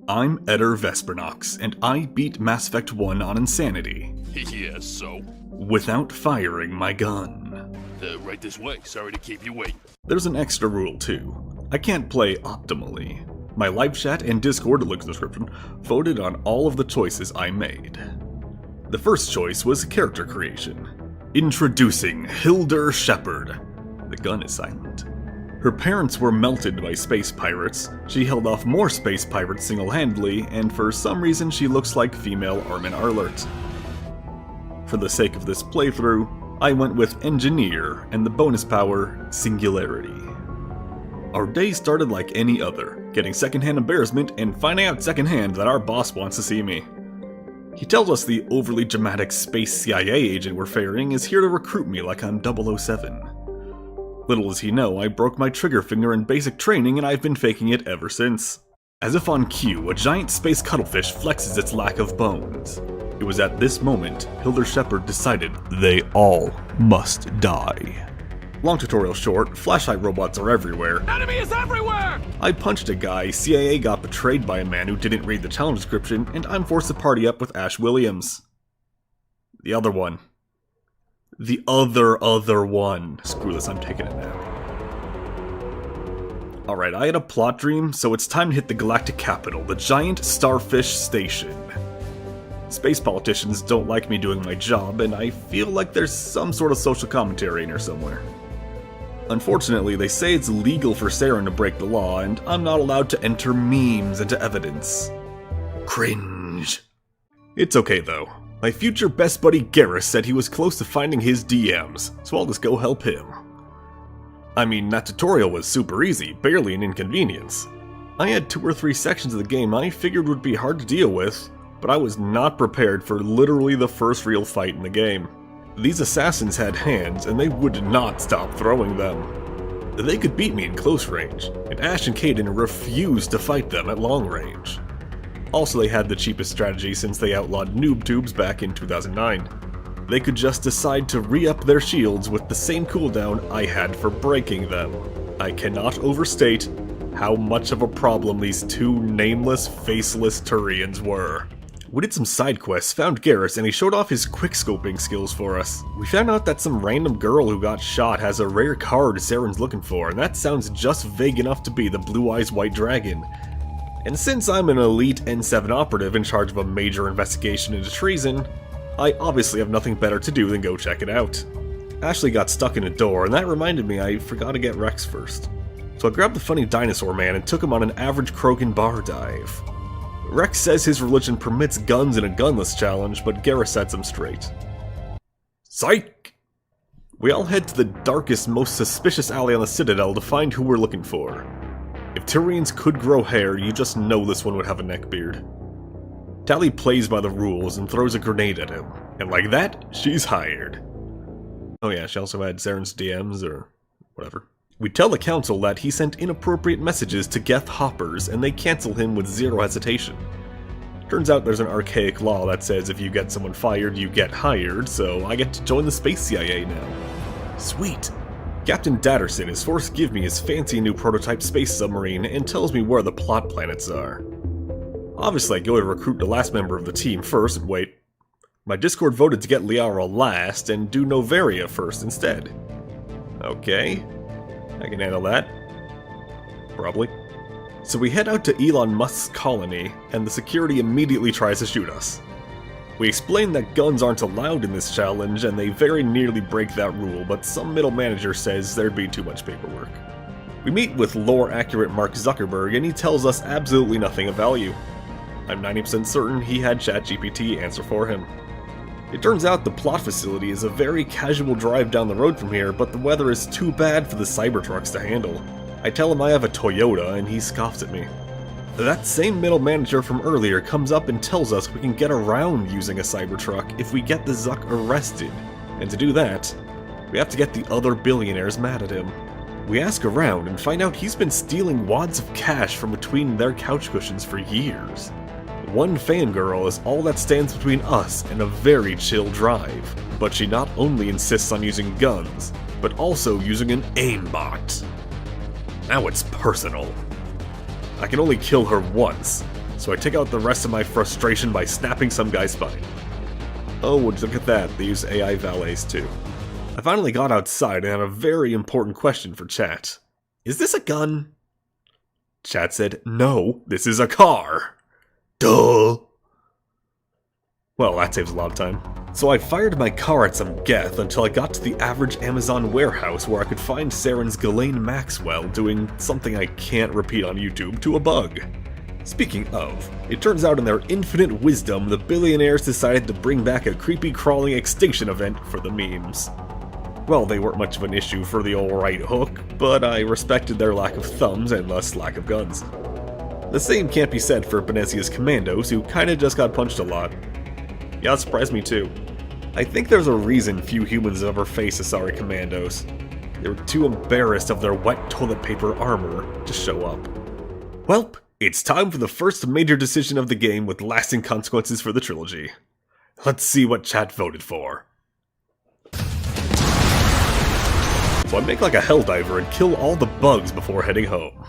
I'm Eder Vespernox, and I beat Mass Effect 1 on Insanity. Yeah, so? Without firing my gun. Right this way. Sorry to keep you waiting. There's an extra rule too. I can't play optimally. My live chat and Discord link description voted on all of the choices I made. The first choice was character creation. Introducing Hildur Shepard. The gun is silent. Her parents were melted by space pirates, she held off more space pirates single-handedly, and for some reason she looks like female Armin Arlert. For the sake of this playthrough, I went with Engineer and the bonus power, Singularity. Our day started like any other, getting secondhand embarrassment and finding out secondhand that our boss wants to see me. He tells us the overly dramatic space CIA agent we're ferrying is here to recruit me like I'm 007. Little does he know, I broke my trigger finger in basic training and I've been faking it ever since. As if on cue, a giant space cuttlefish flexes its lack of bones. It was at this moment, Hildur Shepard decided they all must die. Long tutorial short, flashlight robots are everywhere. Enemy is everywhere! I punched a guy, CIA got betrayed by a man who didn't read the challenge description, and I'm forced to party up with Ash Williams. The other one. The other one. Screw this, I'm taking it now. Alright, I had a plot dream, so it's time to hit the galactic capital, the giant starfish station. Space politicians don't like me doing my job, and I feel like there's some sort of social commentary in here somewhere. Unfortunately, they say it's legal for Saren to break the law, and I'm not allowed to enter memes into evidence. Cringe. It's okay though. My future best buddy Garrus said he was close to finding his DMs, so I'll just go help him. I mean, that tutorial was super easy, barely an inconvenience. I had 2 or 3 sections of the game I figured would be hard to deal with, but I was not prepared for literally the first real fight in the game. These assassins had hands, and they would not stop throwing them. They could beat me in close range, and Ash and Kaidan refused to fight them at long range. Also, they had the cheapest strategy since they outlawed noob tubes back in 2009. They could just decide to re-up their shields with the same cooldown I had for breaking them. I cannot overstate how much of a problem these 2 nameless, faceless Turians were. We did some side quests, found Garrus, and he showed off his quickscoping skills for us. We found out that some random girl who got shot has a rare card Saren's looking for, and that sounds just vague enough to be the Blue Eyes White Dragon. And since I'm an elite N7 operative in charge of a major investigation into treason, I obviously have nothing better to do than go check it out. Ashley got stuck in a door, and that reminded me I forgot to get Rex first. So I grabbed the funny dinosaur man and took him on an average Krogan bar dive. Rex says his religion permits guns in a gunless challenge, but Garrus sets him straight. Psych! We all head to the darkest, most suspicious alley on the Citadel to find who we're looking for. If Turians could grow hair, you just know this one would have a neckbeard. Tali plays by the rules and throws a grenade at him, and like that, she's hired. Oh yeah, she also had Saren's DMs or whatever. We tell the council that he sent inappropriate messages to Geth Hoppers, and they cancel him with zero hesitation. Turns out there's an archaic law that says if you get someone fired, you get hired, so I get to join the Space CIA now. Sweet! Captain Datterson is forced to give me his fancy new prototype space submarine and tells me where the plot planets are. Obviously I go to recruit the last member of the team first and wait. My Discord voted to get Liara last and do Novaria first instead. Okay, I can handle that. Probably. So we head out to Elon Musk's colony, and the security immediately tries to shoot us. We explain that guns aren't allowed in this challenge, and they very nearly break that rule, but some middle manager says there'd be too much paperwork. We meet with lore-accurate Mark Zuckerberg, and he tells us absolutely nothing of value. I'm 90% certain he had ChatGPT answer for him. It turns out the plot facility is a very casual drive down the road from here, but the weather is too bad for the Cybertrucks to handle. I tell him I have a Toyota, and he scoffs at me. That same middle manager from earlier comes up and tells us we can get around using a Cybertruck if we get the Zuck arrested. And to do that, we have to get the other billionaires mad at him. We ask around and find out he's been stealing wads of cash from between their couch cushions for years. One fangirl is all that stands between us and a very chill drive, but she not only insists on using guns, but also using an aimbot. Now it's personal. I can only kill her once, so I take out the rest of my frustration by snapping some guy's spine. Oh, would you look at that, they use AI valets too. I finally got outside and had a very important question for chat. Is this a gun? Chat said, no, this is a car. Duh. Well, that saves a lot of time. So I fired my car at some geth until I got to the average Amazon warehouse where I could find Saren's Ghislaine Maxwell doing something I can't repeat on YouTube to a bug. Speaking of, it turns out in their infinite wisdom, the billionaires decided to bring back a creepy crawling extinction event for the memes. Well, they weren't much of an issue for the old right hook, but I respected their lack of thumbs and thus lack of guns. The same can't be said for Benezia's commandos, who kinda just got punched a lot. Yeah, that surprised me too. I think there's a reason few humans ever face Asari commandos. They were too embarrassed of their wet toilet paper armor to show up. Welp, it's time for the first major decision of the game with lasting consequences for the trilogy. Let's see what chat voted for. So I make like a helldiver and kill all the bugs before heading home.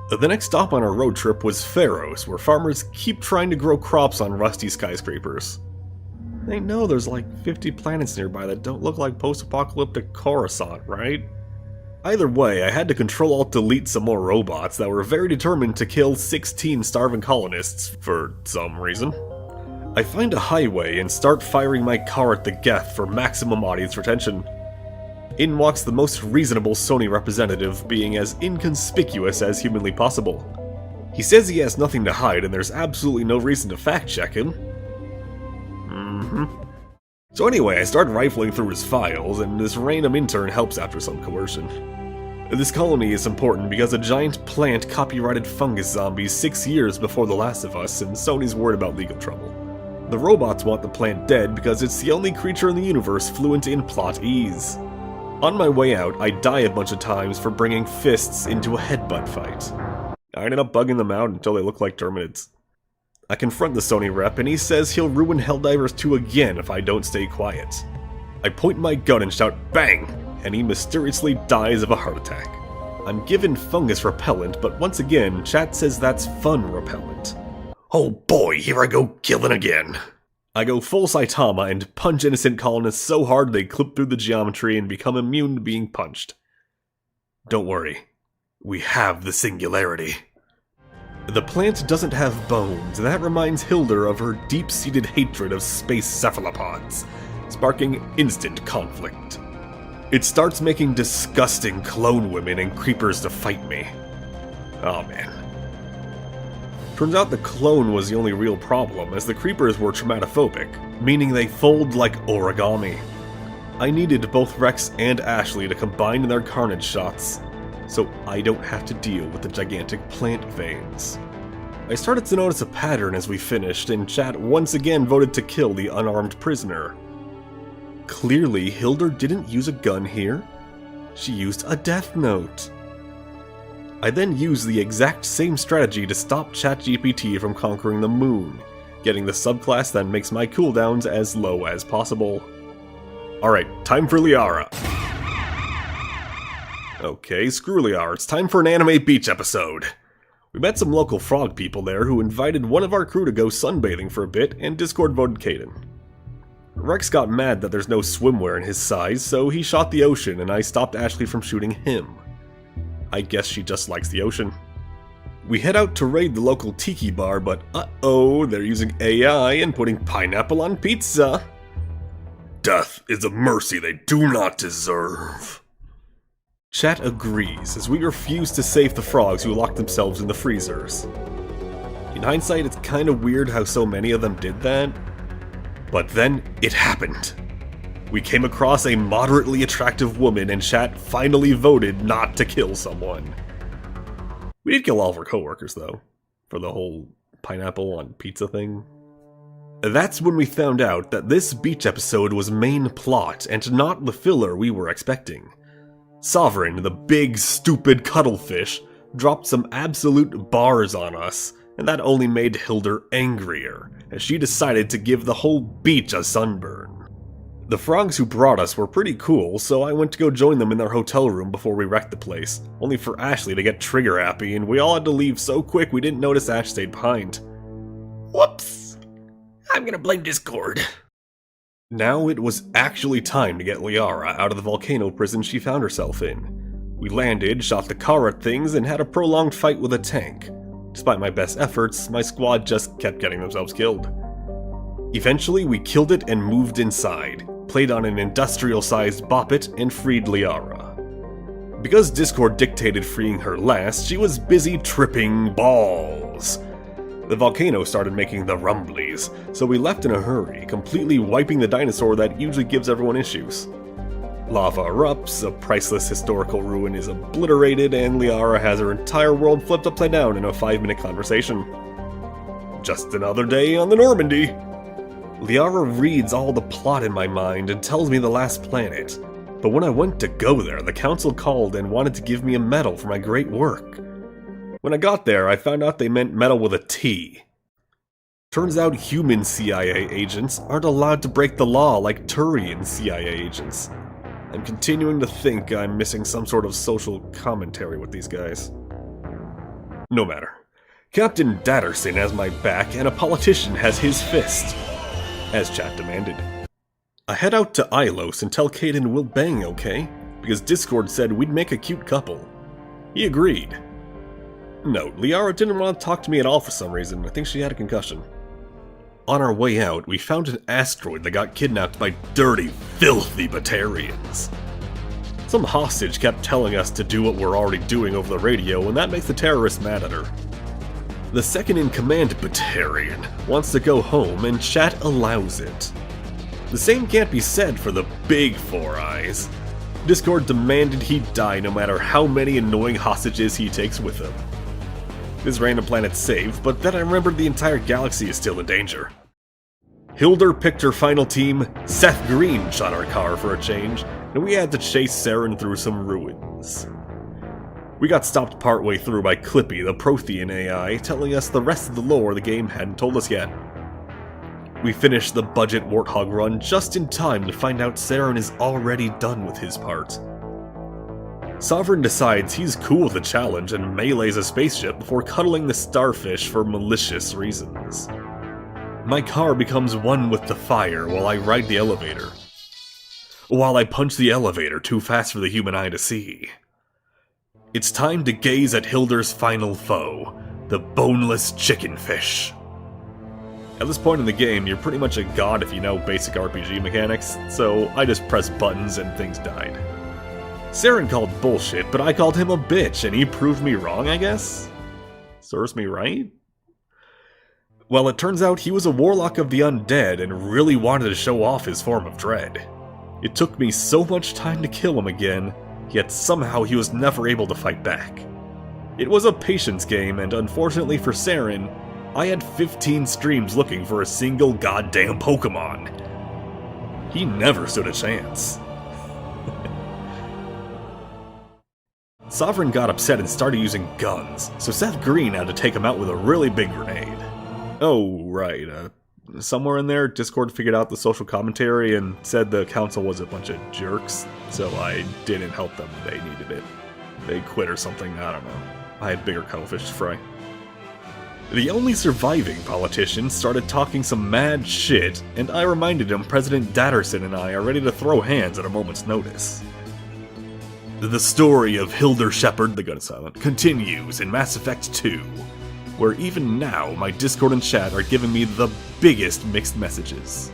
The next stop on our road trip was Pharos, where farmers keep trying to grow crops on rusty skyscrapers. They know there's like 50 planets nearby that don't look like post-apocalyptic Coruscant, right? Either way, I had to Control-Alt-Delete some more robots that were very determined to kill 16 starving colonists, for some reason. I find a highway and start firing my car at the geth for maximum audience retention. In walks the most reasonable Sony representative, being as inconspicuous as humanly possible. He says he has nothing to hide and there's absolutely no reason to fact-check him. So anyway, I start rifling through his files, and this random intern helps after some coercion. This colony is important because a giant plant copyrighted fungus zombies 6 years before The Last of Us, and Sony's worried about legal trouble. The robots want the plant dead because it's the only creature in the universe fluent in plot ease. On my way out, I die a bunch of times for bringing fists into a headbutt fight. I ended up bugging them out until they look like Terminids. I confront the Sony rep and he says he'll ruin Helldivers 2 again if I don't stay quiet. I point my gun and shout BANG! And he mysteriously dies of a heart attack. I'm given fungus repellent, but once again, chat says that's fun repellent. Oh boy, here I go killing again. I go full Saitama and punch innocent colonists so hard they clip through the geometry and become immune to being punched. Don't worry, we have the singularity. The plant doesn't have bones, and that reminds Hildur of her deep-seated hatred of space cephalopods, sparking instant conflict. It starts making disgusting clone women and creepers to fight me. Oh man. Turns out the clone was the only real problem, as the creepers were traumatophobic, meaning they fold like origami. I needed both Rex and Ashley to combine in their carnage shots, so I don't have to deal with the gigantic plant veins. I started to notice a pattern as we finished, and chat once again voted to kill the unarmed prisoner. Clearly, Hildur didn't use a gun here. She used a death note. I then used the exact same strategy to stop ChatGPT from conquering the moon, getting the subclass that makes my cooldowns as low as possible. Alright, time for Liara. Okay, screw Liara, it's time for an anime beach episode. We met some local frog people there who invited one of our crew to go sunbathing for a bit, and Discord voted Caden. Rex got mad that there's no swimwear in his size, so he shot the ocean and I stopped Ashley from shooting him. I guess she just likes the ocean. We head out to raid the local tiki bar, but uh-oh, they're using AI and putting pineapple on pizza. Death is a mercy they do not deserve. Chat agrees, as we refuse to save the frogs who locked themselves in the freezers. In hindsight, it's kinda weird how so many of them did that. But then, it happened. We came across a moderately attractive woman and chat finally voted not to kill someone. We did kill all of our coworkers though, for the whole pineapple on pizza thing. That's when we found out that this beach episode was main plot and not the filler we were expecting. Sovereign, the big stupid cuttlefish, dropped some absolute bars on us, and that only made Hildur angrier, as she decided to give the whole beach a sunburn. The frogs who brought us were pretty cool, so I went to go join them in their hotel room before we wrecked the place, only for Ashley to get trigger happy, and we all had to leave so quick we didn't notice Ash stayed behind. Whoops! I'm gonna blame Discord. Now it was actually time to get Liara out of the volcano prison she found herself in. We landed, shot the car at things, and had a prolonged fight with a tank. Despite my best efforts, my squad just kept getting themselves killed. Eventually, we killed it and moved inside, played on an industrial-sized boppet, and freed Liara. Because Discord dictated freeing her last, she was busy tripping balls. The volcano started making the rumblies, so we left in a hurry, completely wiping the dinosaur that usually gives everyone issues. Lava erupts, a priceless historical ruin is obliterated, and Liara has her entire world flipped upside down in a 5-minute conversation. Just another day on the Normandy! Liara reads all the plot in my mind and tells me the last planet, but when I went to go there, the council called and wanted to give me a medal for my great work. When I got there, I found out they meant medal with a T. Turns out human CIA agents aren't allowed to break the law like Turian CIA agents. I'm continuing to think I'm missing some sort of social commentary with these guys. No matter. Captain Datterson has my back and a politician has his fist, as chat demanded. I head out to Ilos and tell Caden we'll bang, okay? Because Discord said we'd make a cute couple. He agreed. Note, Liara didn't want to talk to me at all for some reason. I think she had a concussion. On our way out, we found an asteroid that got kidnapped by dirty, filthy Batarians. Some hostage kept telling us to do what we're already doing over the radio, and that makes the terrorists mad at her. The second-in-command Batarian wants to go home, and chat allows it. The same can't be said for the big Four Eyes. Discord demanded he die no matter how many annoying hostages he takes with him. This random planet's safe, but then I remembered the entire galaxy is still in danger. Hilder picked her final team, Seth Green shot our car for a change, and we had to chase Saren through some ruins. We got stopped partway through by Clippy, the Prothean AI, telling us the rest of the lore the game hadn't told us yet. We finished the budget Warthog run just in time to find out Saren is already done with his part. Sovereign decides he's cool with the challenge and melees a spaceship before cuddling the starfish for malicious reasons. My car becomes one with the fire while I ride the elevator. While I punch the elevator too fast for the human eye to see. It's time to gaze at Hilder's final foe, the boneless chickenfish. At this point in the game, you're pretty much a god if you know basic RPG mechanics, so I just pressed buttons and things died. Saren called bullshit, but I called him a bitch, and he proved me wrong, I guess? Serves me right? Well, it turns out he was a warlock of the undead and really wanted to show off his form of dread. It took me so much time to kill him again, yet somehow he was never able to fight back. It was a patience game, and unfortunately for Saren, I had 15 streams looking for a single goddamn Pokemon. He never stood a chance. Sovereign got upset and started using guns, so Seth Green had to take him out with a really big grenade. Oh, right, somewhere in there, Discord figured out the social commentary and said the council was a bunch of jerks, so I didn't help them. They needed it. They quit or something, I don't know. I had bigger cuttlefish to fry. The only surviving politician started talking some mad shit, and I reminded him President Datterson and I are ready to throw hands at a moment's notice. The story of Hilder Shepard, the gun is silent, continues in Mass Effect 2, where even now my Discord and chat are giving me the biggest mixed messages.